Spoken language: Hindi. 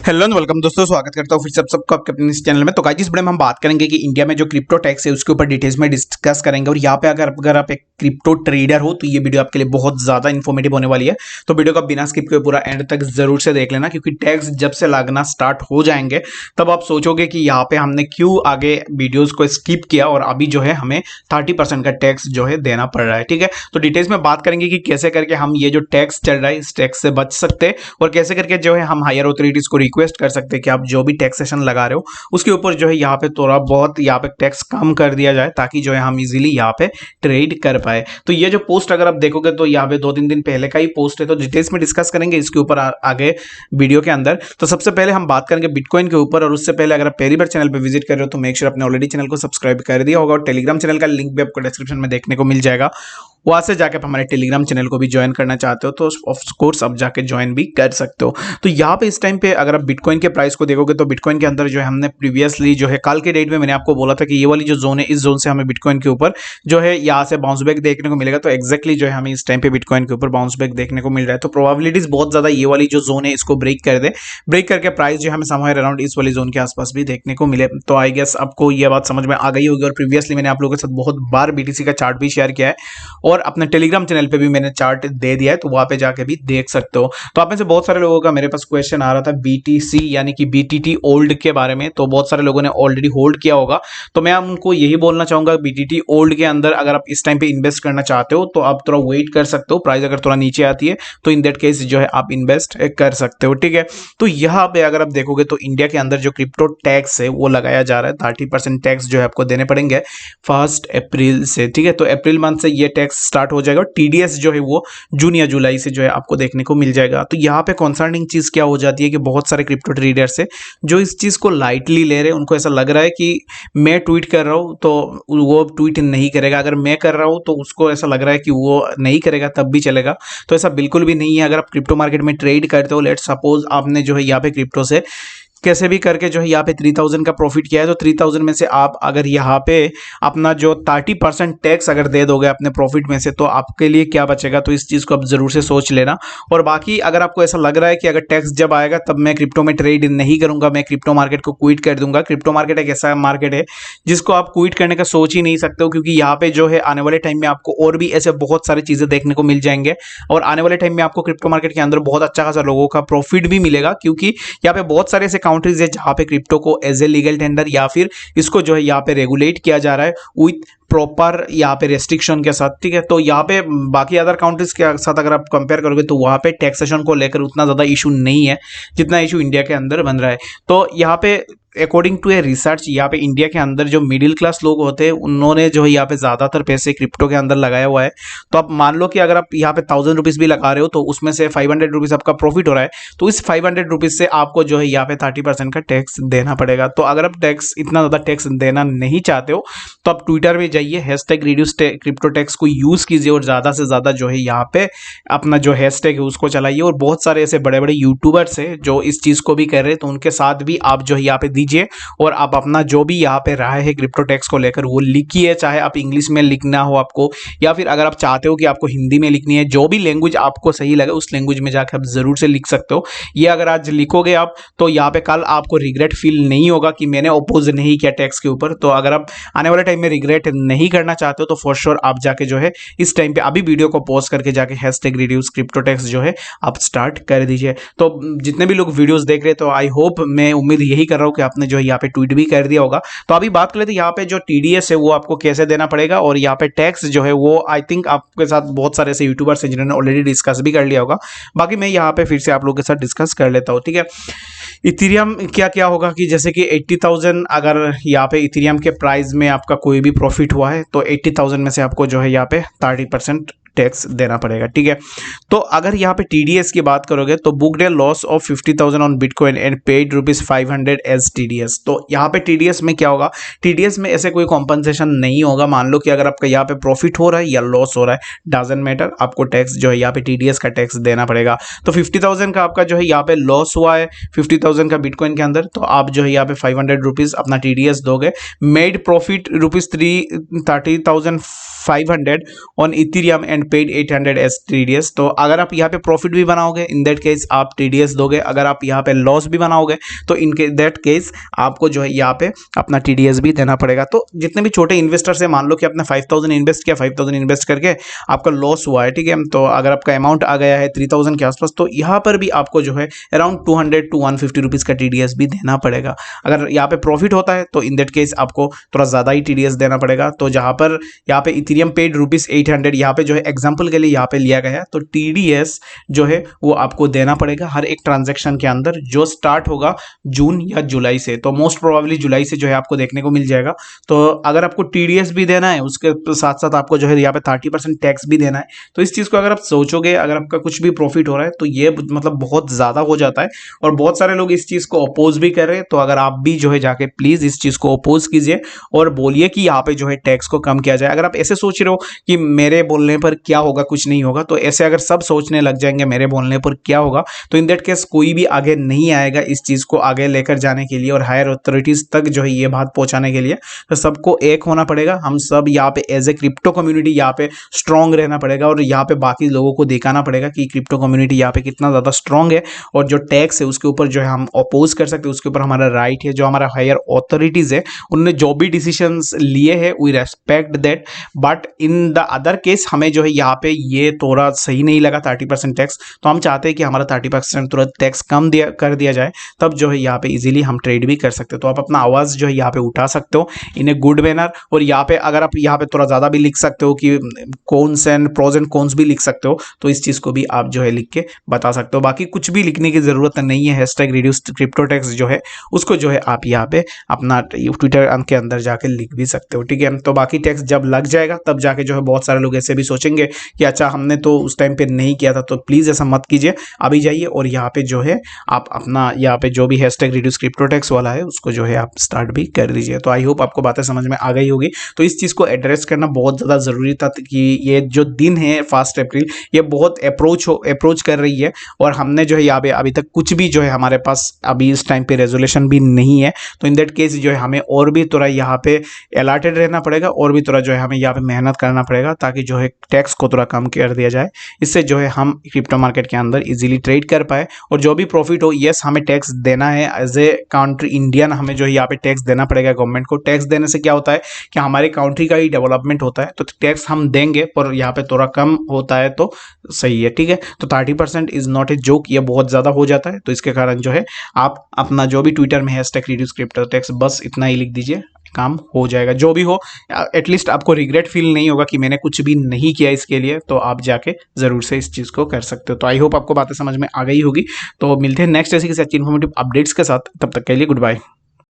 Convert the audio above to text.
हेलो एंड वेलकम दोस्तों, स्वागत करता हूँ फिर से आप सबको आपके अपने इस चैनल में। तो गाइस, इस वीडियो में हम बात करेंगे कि इंडिया में जो क्रिप्टो टैक्स है उसके ऊपर डिटेल्स में डिस्कस करेंगे। और यहाँ पे अगर आप एक क्रिप्टो ट्रेडर हो तो ये वीडियो आपके लिए बहुत ज्यादा इन्फॉर्मेटिव होने वाली है। तो वीडियो को बिना स्किप किए पूरा एंड तक जरूर से देख लेना, क्योंकि टैक्स जब से लगना स्टार्ट हो जाएंगे तब आप सोचोगे कि यहाँ पे हमने क्यों आगे वीडियोज को स्किप किया और अभी जो है हमें 30% का टैक्स जो है देना पड़ रहा है। ठीक है, तो डिटेल्स में बात करेंगे कि कैसे करके हम ये जो टैक्स चल रहा है इस टैक्स से बच सकते हैं, और कैसे करके जो है हम हायर अथॉरिटीज को रिक्वेस्ट कर सकते हैं कि आप जो भी टैक्सेशन लगा रहे हो उसके ऊपर जो है यहाँ पे थोड़ा बहुत यहाँ पे टैक्स कम कर दिया जाए, ताकि जो है हम इजीली यहाँ पे ट्रेड कर पाए। तो ये जो पोस्ट अगर आप देखोगे तो यहाँ पे 2-3 दिन पहले का ही पोस्ट है, तो डिटेल्स में डिस्कस करेंगे इसके ऊपर आगे वीडियो के अंदर। तो सबसे पहले हम बात करेंगे बिटकॉइन के ऊपर, और उससे पहले अगर आप पहली बार चैनल पे विजिट कर रहे हो तो मेक श्योर आपने ऑलरेडी चैनल को सब्सक्राइब कर दिया होगा, और टेलीग्राम चैनल का लिंक भी आपको डिस्क्रिप्शन में देखने को मिल जाएगा। वहां से जाके आप हमारे टेलीग्राम चैनल को भी ज्वाइन करना चाहते हो तो ऑफ कोर्स आप जाके ज्वाइन भी कर सकते हो। तो यहाँ पे इस टाइम पे अगर आप बिटकॉइन के प्राइस को देखोगे तो बिटकॉइन के अंदर जो है हमने प्रीवियसली जो है कल के डेट में मैंने आपको बोला था कि ये वाली जो जोन है इस जोन से हमें बिटकॉइन के ऊपर जो है यहाँ से बाउंस बैक देखने को मिलेगा। तो एक्जैक्टली जो है हमें इस टाइम पे बिटकॉइन के ऊपर बाउंस बैक देखने को मिल रहा है। तो प्रोबेबिलिटीज बहुत ज्यादा ये वाली जो जोन है इसको ब्रेक कर दे, ब्रेक करके प्राइस जो हमें समवेयर अराउंड इस वाली जोन के आसपास भी देखने को मिले। तो आई गेस आपको ये बात समझ में आ गई होगी। और प्रीवियसली मैंने आप लोगों के साथ बहुत बार बीटीसी का चार्ट भी शेयर किया है, और अपने टेलीग्राम चैनल पे भी मैंने चार्ट दे दिया है, तो वहां पे जाके भी देख सकते हो। तो आप में से बहुत सारे लोगों का मेरे पास क्वेश्चन आ रहा था बीटीसी यानी कि बीटीटी ओल्ड के बारे में, तो बहुत सारे लोगों ने ऑलरेडी होल्ड किया होगा। तो मैं उनको यही बोलना चाहूंगा, बीटीटी ओल्ड के अंदर अगर आप इस टाइम पे इन्वेस्ट करना चाहते हो तो आप थोड़ा वेट कर सकते हो। प्राइस अगर थोड़ा नीचे आती है तो इन दैट केस जो है आप इन्वेस्ट कर सकते हो। ठीक है, तो यहाँ पे अगर आप देखोगे तो इंडिया के अंदर जो क्रिप्टो टैक्स है वो लगाया जा रहा है। 30% टैक्स जो है आपको देने पड़ेंगे 1 अप्रैल से। ठीक है, तो अप्रैल मंथ से ये टैक्स स्टार्ट हो जाएगा, और टीडीएस जो है वो जून या जुलाई से जो है आपको देखने को मिल जाएगा। तो यहाँ पे कंसर्निंग चीज क्या हो जाती है कि बहुत सारे क्रिप्टो ट्रेडर्स है जो इस चीज को लाइटली ले रहे हैं। उनको ऐसा लग रहा है कि मैं ट्वीट कर रहा हूँ तो वो ट्वीट नहीं करेगा, अगर मैं कर रहा हूँ तो उसको ऐसा लग रहा है कि वो नहीं करेगा तब भी चलेगा। तो ऐसा बिल्कुल भी नहीं है। अगर आप क्रिप्टो मार्केट में ट्रेड करते हो, लेट सपोज आपने जो है यहाँ पे क्रिप्टो से कैसे भी करके जो है यहाँ पे 3000 का प्रॉफिट किया है, तो 3000 में से आप अगर यहाँ पे अपना जो 30% टैक्स अगर दे दोगे अपने प्रॉफिट में से, तो आपके लिए क्या बचेगा। तो इस चीज़ को आप जरूर से सोच लेना। और बाकी अगर आपको ऐसा लग रहा है कि अगर टैक्स जब आएगा तब मैं क्रिप्टो में ट्रेड नहीं करूंगा, मैं क्रिप्टो मार्केट को क्विट कर दूंगा, क्रिप्टो मार्केट एक ऐसा मार्केट है जिसको आप क्विट करने का सोच ही नहीं सकते हो, क्योंकि यहाँ पे जो है आने वाले टाइम में आपको और भी ऐसे बहुत सारी चीज़ें देखने को मिल जाएंगे। और आने वाले टाइम में आपको क्रिप्टो मार्केट के अंदर बहुत अच्छा खासा लोगों का प्रॉफिट भी मिलेगा, क्योंकि यहाँ पे बहुत सारे ऐसे कंट्रीज है जहाँ पे क्रिप्टो को एज ए लीगल टेंडर या फिर इसको जो है यहाँ पे रेगुलेट किया जा रहा है विथ प्रॉपर यहाँ पे रेस्ट्रिक्शन के साथ। ठीक है, तो यहाँ पे बाकी अदर काउंट्रीज के साथ अगर आप कंपेयर करोगे तो वहाँ पे टैक्सेशन को लेकर उतना ज़्यादा इशू नहीं है जितना इशू इंडिया के अंदर बन रहा है। तो यहाँ पे अकॉर्डिंग टू ए रिसर्च यहाँ पे इंडिया के अंदर जो मिडिल क्लास लोग होते हैं उन्होंने जो है यहाँ पे ज़्यादातर पैसे क्रिप्टो के अंदर लगाया हुआ है। तो आप मान लो कि अगर आप यहाँ पे 1000 रुपीज़ भी लगा रहे हो तो उसमें से 500 रुपीज़ आपका प्रॉफिट हो रहा है, तो इस 500 रुपीज़ से आपको जो है यहाँ पे 30% का टैक्स देना पड़ेगा। तो अगर आप टैक्स इतना ज़्यादा टैक्स देना नहीं चाहते हो तो आप ट्विटर में जाइए, हैशटैग रिड्यूस क्रिप्टो टैक्स को यूज़ कीजिए, और ज़्यादा से ज़्यादा जो है यहाँ पे अपना जो हैशटैग है उसको चलाइए। और बहुत सारे ऐसे बड़े बड़े यूट्यूबर्स है जो इस चीज़ को भी कर रहे हैं, तो उनके साथ भी आप जो है यहाँ पे दीजिए, और आप अपना जो भी यहाँ पे राय है क्रिप्टो टैक्स को लेकर वो लिखिए। चाहे आप इंग्लिश में लिखना हो आपको, या फिर अगर आप चाहते हो कि आपको हिंदी में लिखनी है, जो भी लैंग्वेज आपको सही लगे उस लैंग्वेज में जाकर आप जरूर से लिख सकते हो। ये अगर आज लिखोगे आप तो यहाँ पे कल आपको रिग्रेट फील नहीं होगा कि मैंने अपोज नहीं किया टैक्स के ऊपर। तो अगर आप आने वाले टाइम में रिग्रेट नहीं करना चाहते हो तो फॉर श्योर आप जाके जो है इस टाइम पे अभी वीडियो को पॉज करके जाके हैशटैग रिड्यूस क्रिप्टो टैक्स जो है आप स्टार्ट कर दीजिए। तो जितने भी लोग वीडियोस देख रहे हैं तो आई होप, मैं उम्मीद यही कर रहा हूँ कि आपने जो है यहाँ पे ट्वीट भी कर दिया होगा। तो अभी बात कर लेते हैं यहाँ पे जो टीडीएस है वो आपको कैसे देना पड़ेगा, और यहाँ पे टैक्स जो है वो आई थिंक आपके साथ बहुत सारे ऐसे यूट्यूबर्स हैं जिन्होंने ऑलरेडी डिस्कस भी कर लिया होगा। बाकी मैं यहाँ पे फिर से आप लोगों के साथ डिस्कस कर लेता हूँ। ठीक है, इथेरियम क्या क्या होगा कि जैसे कि 80,000 अगर यहाँ पे इथेरियम के प्राइस में आपका कोई भी प्रॉफिट हुआ है तो 80,000 में से आपको जो है यहाँ पे 30% टैक्स देना पड़ेगा। ठीक है, तो अगर यहाँ पे टीडीएस की बात करोगे तो booked a loss of 50,000 on bitcoin and paid ₹500 as TDS. तो यहाँ पे टीडीएस में क्या होगा, टीडीएस में ऐसे कोई कॉम्पनसेशन नहीं होगा। मान लो कि अगर आपका यहाँ पे प्रॉफिट हो रहा है या लॉस हो रहा है, डजंट मैटर, आपको टैक्स जो है यहाँ पे टीडीएस का टैक्स देना पड़ेगा। तो 50,000 का आपका जो है यहाँ पे लॉस हुआ है 50,000 का बिटकॉइन के अंदर, तो आप जो है यहाँ पे 500 रुपीज़ अपना टीडीएस दोगे। Made profit ₹30,000 500 on ethereum and paid 800 as TDS। तो अगर आप यहाँ पे प्रॉफिट भी बनाओगे इन दैट केस आप TDS दोगे, अगर आप यहाँ पे लॉस भी बनाओगे तो इन दैट केस आपको जो है यहाँ पे अपना TDS भी देना पड़ेगा। तो जितने भी छोटे इन्वेस्टर्स है, मान लो कि आपने 5000 इन्वेस्ट किया, 5000 इन्वेस्ट करके आपका लॉस हुआ है, ठीक है, तो अगर आपका अमाउंट आ गया है 3000 के आसपास, तो यहाँ पर भी आपको जो है अराउंड 200 to 150 रुपीज़ का TDS भी देना पड़ेगा। अगर यहाँ पे प्रॉफिट होता है तो इन दैट केस आपको थोड़ा ज़्यादा ही TDS देना पड़ेगा। तो जहाँ पर यहाँ पे इथेरियम पेड ₹800 यहाँ पे जो है एग्जाम्पल के लिए यहाँ पे लिया गया है, तो TDS जो है वो आपको देना पड़ेगा हर एक ट्रांजेक्शन के अंदर, जो स्टार्ट होगा जून या जुलाई से। तो मोस्ट प्रोबेबली जुलाई से जो है आपको देखने को मिल जाएगा। तो अगर आपको TDS भी देना है, उसके साथ साथ आपको जो है यहाँ पे 30% टैक्स भी देना है। तो इस चीज़ को अगर आप सोचोगे, अगर आपका कुछ भी प्रॉफिट हो रहा है तो ये मतलब बहुत ज़्यादा हो जाता है, और बहुत सारे लोग इस चीज़ को अपोज भी कर रहे हैं। तो अगर आप भी जो है जाके प्लीज़ इस चीज़ को अपोज कीजिए और बोलिए कि यहाँ पे जो है टैक्स को कम किया जाए। अगर आप ऐसे सोच रहे हो कि मेरे बोलने पर क्या होगा, कुछ नहीं होगा, तो ऐसे अगर सब सोचने लग जाएंगे मेरे बोलने पर क्या होगा, तो इन दैट केस कोई भी आगे नहीं आएगा इस चीज़ को आगे लेकर जाने के लिए और हायर अथॉरिटीज़ तक जो है ये बात पहुंचाने के लिए। तो सबको एक होना पड़ेगा, हम सब यहाँ पे एज ए क्रिप्टो कम्युनिटी यहाँ पे स्ट्रांग रहना पड़ेगा और यहाँ पे बाकी लोगों को दिखाना पड़ेगा कि क्रिप्टो कम्युनिटी यहाँ पे कितना ज़्यादा स्ट्रांग है, और जो टैक्स है उसके ऊपर जो है हम अपोज कर सकते हैं, उसके ऊपर हमारा राइट है। जो हमारा हायर अथॉरिटीज़ है उन्होंने जो भी डिसीजंस लिए हैं we respect that, but in the other case हमें जो है यहाँ पे ये थोड़ा सही नहीं लगा 30% टैक्स, तो हम चाहते हैं कि हमारा 30% तुरंत टैक्स कम कर दिया जाए, तब जो है यहाँ पे इजीली हम ट्रेड भी कर सकते हो। तो आप अपना आवाज़ जो है यहाँ पे उठा सकते हो इन ए गुड मैनर, और यहाँ पे अगर आप यहाँ पे थोड़ा ज़्यादा भी लिख सकते हो कि cons and pros and cons भी लिख सकते हो, तो इस चीज़ को भी आप जो है लिख के बता सकते हो। बाकी कुछ भी लिखने की ज़रूरत नहीं है, हैशटैग रिड्यूस क्रिप्टो टैक्स जो है उसको जो है आप यहाँ पे अपना ट्विटर के अंदर जाके लिख भी सकते हो, ठीक है। तो बाकी टैक्स जब लग जाएगा तब जाके जो है बहुत सारे लोग ऐसे भी सोचेंगे कि अच्छा हमने तो उस टाइम पे नहीं किया था, तो प्लीज़ ऐसा मत कीजिए, अभी जाइए और यहाँ पे जो है आप अपना यहाँ पे जो भी हैशटैग रिड्यूस क्रिप्टो टैक्स वाला है उसको जो है आप स्टार्ट भी कर दीजिए। तो आई होप आपको बातें समझ में आ गई होगी। तो इस चीज़ को एड्रेस करना बहुत ज़्यादा ज़रूरी था कि ये जो दिन है 1 अप्रैल ये बहुत अप्रोच कर रही है, और हमने जो है यहाँ पे अभी तक कुछ भी जो है हमारे पास अभी इस टाइम पे रेजोल्यूशन भी नहीं है। तो इन दैट केस जो है हमें और भी थोड़ा यहाँ पे अलर्टेड रहना पड़ेगा, और भी थोड़ा जो है हमें यहाँ पे मेहनत करना पड़ेगा ताकि जो है टैक्स को थोड़ा कम कर दिया जाए। इससे जो है हम क्रिप्टो मार्केट के अंदर इजीली ट्रेड कर पाए, और जो भी प्रॉफिट हो, यस हमें टैक्स देना है एज ए कंट्री इंडियन, हमें जो है यहाँ पे टैक्स देना पड़ेगा गवर्नमेंट को। टैक्स देने से क्या होता है कि हमारे कंट्री का ही डेवलपमेंट होता है, तो टैक्स हम देंगे पर यहाँ पे थोड़ा कम होता है तो सही है, ठीक है। तो 30% इज नॉट ए जोक, ये बहुत ज़्यादा हो जाता है। तो इसके कारण जो है आप अपना जो भी ट्विटर में हैशटैग रिड्यूस क्रिप्टो टैक्स बस इतना ही लिख दीजिए, काम हो जाएगा। जो भी हो एटलीस्ट आपको रिग्रेट फील नहीं होगा कि मैंने कुछ भी नहीं किया इसके लिए, तो आप जाके ज़रूर से इस चीज़ को कर सकते हो। तो आई होप आपको बातें समझ में आ गई होगी। तो मिलते हैं नेक्स्ट ऐसी किसी अच्छी इन्फॉर्मेटिव अपडेट्स के साथ, तब तक के लिए गुड बाय।